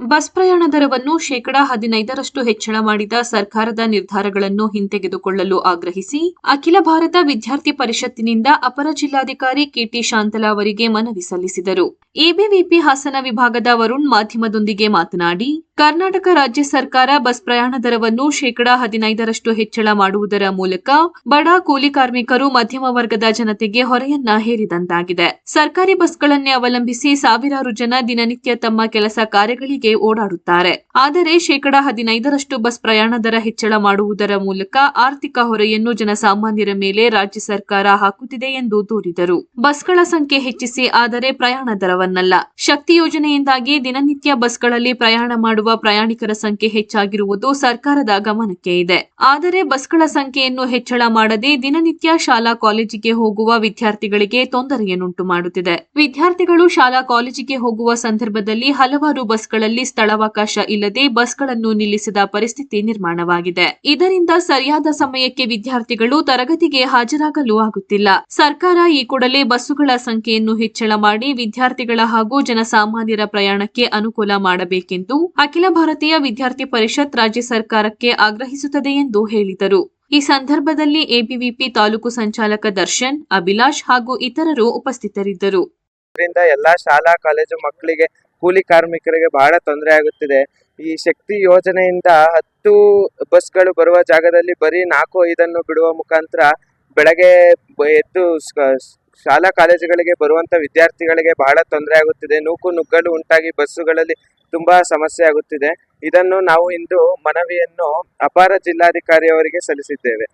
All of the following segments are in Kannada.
ಬಸ್ ಪ್ರಯಾಣ ದರವನ್ನು ಶೇಕಡಾ 15ರಷ್ಟು ಹೆಚ್ಚಳ ಮಾಡಿದ ಸರ್ಕಾರದ ನಿರ್ಧಾರಗಳನ್ನು ಹಿಂತೆಗೆದುಕೊಳ್ಳಲು ಆಗ್ರಹಿಸಿ ಅಖಿಲ ಭಾರತ ವಿದ್ಯಾರ್ಥಿ ಪರಿಷತ್ತಿನಿಂದ ಅಪರ ಜಿಲ್ಲಾಧಿಕಾರಿ ಕೆಟಿ ಶಾಂತಲಾ ಅವರಿಗೆ ಮನವಿ ಸಲ್ಲಿಸಿದರು. ಎಬಿವಿಪಿ ಹಾಸನ ವಿಭಾಗದ ವರುಣ್ ಮಾಧ್ಯಮದೊಂದಿಗೆ ಮಾತನಾಡಿ, ಕರ್ನಾಟಕ ರಾಜ್ಯ ಸರ್ಕಾರ ಬಸ್ ಪ್ರಯಾಣ ದರವನ್ನು ಶೇಕಡಾ 15ರಷ್ಟು ಹೆಚ್ಚಳ ಮಾಡುವುದರ ಮೂಲಕ ಬಡ ಕೂಲಿ ಕಾರ್ಮಿಕರು, ಮಧ್ಯಮ ವರ್ಗದ ಜನತೆಗೆ ಹೊರೆಯನ್ನ ಹೇರಿದಂತಾಗಿದೆ. ಸರ್ಕಾರಿ ಬಸ್ಗಳನ್ನೇ ಅವಲಂಬಿಸಿ ಸಾವಿರಾರು ಜನ ದಿನನಿತ್ಯ ತಮ್ಮ ಕೆಲಸ ಕಾರ್ಯಗಳಿಗೆ ಓಡಾಡುತ್ತಾರೆ. ಆದರೆ ಶೇಕಡಾ 15ರಷ್ಟು ಬಸ್ ಪ್ರಯಾಣ ದರ ಹೆಚ್ಚಳ ಮಾಡುವುದರ ಮೂಲಕ ಆರ್ಥಿಕ ಹೊರೆಯನ್ನು ಜನಸಾಮಾನ್ಯರ ಮೇಲೆ ರಾಜ್ಯ ಸರ್ಕಾರ ಹಾಕುತ್ತಿದೆ ಎಂದು ದೂರಿದರು. ಬಸ್ಗಳ ಸಂಖ್ಯೆ ಹೆಚ್ಚಿಸಿ, ಆದರೆ ಪ್ರಯಾಣ ದರವನ್ನಲ್ಲ. ಶಕ್ತಿ ಯೋಜನೆಯಿಂದಾಗಿ ದಿನನಿತ್ಯ ಬಸ್ಗಳಲ್ಲಿ ಪ್ರಯಾಣ ಮಾಡುವ ಪ್ರಯಾಣಿಕರ ಸಂಖ್ಯೆ ಹೆಚ್ಚಾಗಿರುವುದು ಸರ್ಕಾರದ ಗಮನಕ್ಕೆ ಇದೆ. ಆದರೆ ಬಸ್ಗಳ ಸಂಖ್ಯೆಯನ್ನು ಹೆಚ್ಚಳ ಮಾಡದೆ ದಿನನಿತ್ಯ ಶಾಲಾ ಕಾಲೇಜಿಗೆ ಹೋಗುವ ವಿದ್ಯಾರ್ಥಿಗಳಿಗೆ ತೊಂದರೆಯನ್ನುಂಟು ಮಾಡುತ್ತಿದೆ. ವಿದ್ಯಾರ್ಥಿಗಳು ಶಾಲಾ ಕಾಲೇಜಿಗೆ ಹೋಗುವ ಸಂದರ್ಭದಲ್ಲಿ ಹಲವಾರು ಬಸ್ಗಳಲ್ಲಿ ಸ್ಥಳಾವಕಾಶ ಇಲ್ಲದೆ ಬಸ್ಗಳನ್ನು ನಿಲ್ಲಿಸಿದ ಪರಿಸ್ಥಿತಿ ನಿರ್ಮಾಣವಾಗಿದೆ. ಇದರಿಂದ ಸರಿಯಾದ ಸಮಯಕ್ಕೆ ವಿದ್ಯಾರ್ಥಿಗಳು ತರಗತಿಗೆ ಹಾಜರಾಗಲು ಆಗುತ್ತಿಲ್ಲ. ಸರ್ಕಾರ ಈ ಕೂಡಲೇ ಬಸ್ಸುಗಳ ಸಂಖ್ಯೆಯನ್ನು ಹೆಚ್ಚಳ ಮಾಡಿ ವಿದ್ಯಾರ್ಥಿಗಳ ಹಾಗೂ ಜನಸಾಮಾನ್ಯರ ಪ್ರಯಾಣಕ್ಕೆ ಅನುಕೂಲ ಮಾಡಬೇಕೆಂದು ಅಖಿಲ ಭಾರತೀಯ ವಿದ್ಯಾರ್ಥಿ ಪರಿಷತ್ ರಾಜ್ಯ ಸರ್ಕಾರಕ್ಕೆ ಆಗ್ರಹಿಸುತ್ತದೆ ಎಂದು ಹೇಳಿದರು. ಈ ಸಂದರ್ಭದಲ್ಲಿ ಎಬಿವಿಪಿ ತಾಲೂಕು ಸಂಚಾಲಕ ದರ್ಶನ್, ಅಭಿಲಾಷ್ ಹಾಗೂ ಇತರರು ಉಪಸ್ಥಿತರಿದ್ದರು. ಎಲ್ಲಾ ಶಾಲಾ ಕಾಲೇಜು ಮಕ್ಕಳಿಗೆ, ಕೂಲಿ ಕಾರ್ಮಿಕರಿಗೆ ಬಹಳ ತೊಂದರೆ ಆಗುತ್ತಿದೆ. ಈ ಶಕ್ತಿ ಯೋಜನೆಯಿಂದ 10 ಬಸ್ಗಳು ಬರುವ ಜಾಗದಲ್ಲಿ ಬರೀ 4-5 ಬಿಡುವ ಮುಖಾಂತರ ಬೆಳಗ್ಗೆ ಎದ್ದು ಶಾಲಾ ಕಾಲೇಜುಗಳಿಗೆ ಬರುವಂತ ವಿದ್ಯಾರ್ಥಿಗಳಿಗೆ ಬಹಳ ತೊಂದರೆ ಆಗುತ್ತಿದೆ. ನೂಕು ನುಗ್ಗಲು ಉಂಟಾಗಿ ಬಸ್ಸುಗಳಲ್ಲಿ ತುಂಬಾ ಸಮಸ್ಯೆ ಆಗುತ್ತಿದೆ. ಇದನ್ನು ನಾವು ಇಂದು ಮನವಿಯನ್ನು ಅಪರ ಜಿಲ್ಲಾಧಿಕಾರಿ ಅವರಿಗೆ ಸಲ್ಲಿಸಿದ್ದೇವೆ.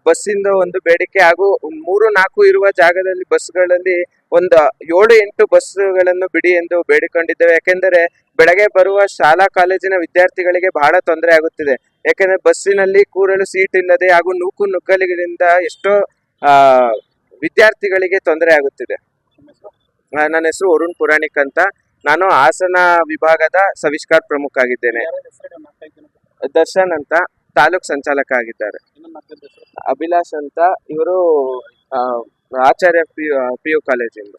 ಬಸ್ಸಿಂದ ಒಂದು ಬೇಡಿಕೆ ಹಾಗೂ 3-4 ಇರುವ ಜಾಗದಲ್ಲಿ ಬಸ್ಗಳಲ್ಲಿ ಒಂದು 7-8 ಬಸ್ಸುಗಳನ್ನು ಬಿಡಿ ಎಂದು ಬೇಡಿಕೊಂಡಿದ್ದೇವೆ. ಯಾಕೆಂದರೆ ಬೆಳಗ್ಗೆ ಬರುವ ಶಾಲಾ ಕಾಲೇಜಿನ ವಿದ್ಯಾರ್ಥಿಗಳಿಗೆ ಬಹಳ ತೊಂದರೆ ಆಗುತ್ತಿದೆ. ಯಾಕೆಂದ್ರೆ ಬಸ್ಸಿನಲ್ಲಿ ಕೂರಲು ಸೀಟ್ ಇಲ್ಲದೆ ಹಾಗೂ ನೂಕು ನುಗ್ಗಲಿನಿಂದ ಎಷ್ಟೋ ವಿದ್ಯಾರ್ಥಿಗಳಿಗೆ ತೊಂದರೆ ಆಗುತ್ತಿದೆ. ನನ್ನ ಹೆಸರು ವರುಣ್ ಪುರಾಣಿಕ್ ಅಂತ. ನಾನು ಹಾಸನ ವಿಭಾಗದ ಸವಿಷ್ಕಾರ್ ಪ್ರಮುಖ ಆಗಿದ್ದೇನೆ. ದರ್ಶನ್ ಅಂತ ತಾಲೂಕ್ ಸಂಚಾಲಕ ಆಗಿದ್ದಾರೆ. ಅಭಿಲಾಷ್ ಅಂತ, ಇವರು ಆಚಾರ್ಯ PU ಕಾಲೇಜಿಂದ.